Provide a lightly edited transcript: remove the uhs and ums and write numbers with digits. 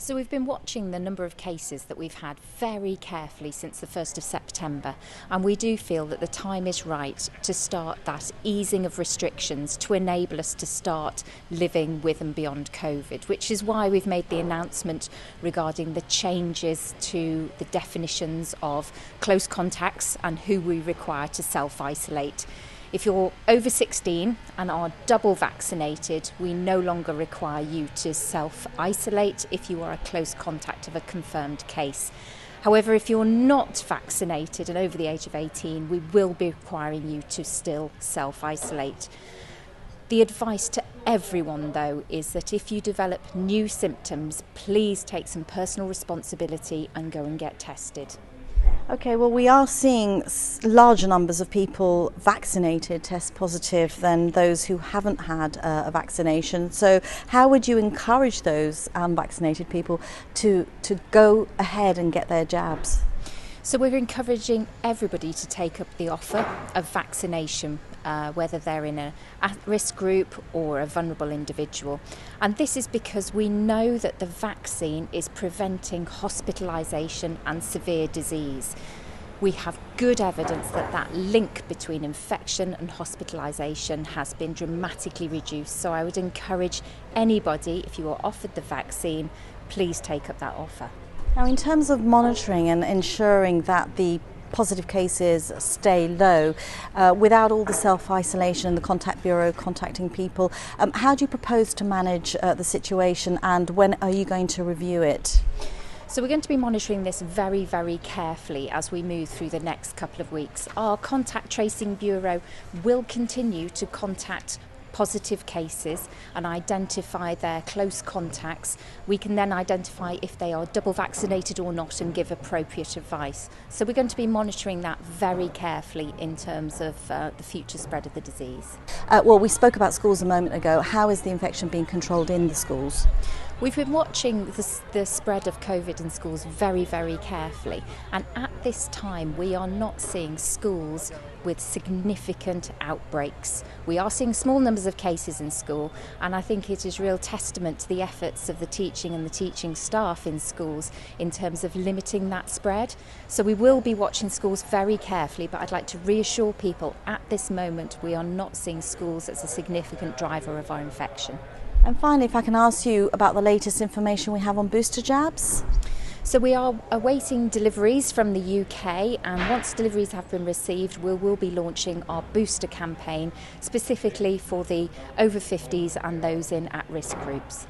So we've been watching the number of cases that we've had very carefully since the 1st of September, and we do feel that the time is right to start that easing of restrictions to enable us to start living with and beyond COVID, which is why we've made the announcement regarding the changes to the definitions of close contacts and who we require to self-isolate. If you're over 16 and are double vaccinated, we no longer require you to self-isolate if you are a close contact of a confirmed case. However, if you're not vaccinated and over the age of 18, we will be requiring you to still self-isolate. The advice to everyone, though, is that if you develop new symptoms, please take some personal responsibility and go and get tested. Okay, well, we are seeing larger numbers of people vaccinated test positive than those who haven't had a vaccination. So how would you encourage those unvaccinated people to go ahead and get their jabs? So we're encouraging everybody to take up the offer of vaccination, whether they're in a at-risk group or a vulnerable individual. And this is because we know that the vaccine is preventing hospitalisation and severe disease. We have good evidence that that link between infection and hospitalisation has been dramatically reduced. So I would encourage anybody, if you are offered the vaccine, please take up that offer. Now, in terms of monitoring and ensuring that the positive cases stay low, without all the self-isolation and the contact bureau contacting people, how do you propose to manage the situation, and when are you going to review it? So we're going to be monitoring this very, very carefully as we move through the next couple of weeks. Our contact tracing bureau will continue to contact positive cases and identify their close contacts. We can then identify if they are double vaccinated or not and give appropriate advice. So we're going to be monitoring that very carefully in terms of the future spread of the disease. Well, we spoke about schools a moment ago. How is the infection being controlled in the schools? We've been watching the spread of COVID in schools very, very carefully, and at this time we are not seeing schools with significant outbreaks. We are seeing small numbers of cases in school, and I think it is real testament to the efforts of the teaching and the teaching staff in schools in terms of limiting that spread. So we will be watching schools very carefully, but I'd like to reassure people at this moment we are not seeing schools as a significant driver of our infection. And finally, if I can ask you about the latest information we have on booster jabs? So we are awaiting deliveries from the UK, and once deliveries have been received, we will be launching our booster campaign specifically for the over 50s and those in at-risk groups.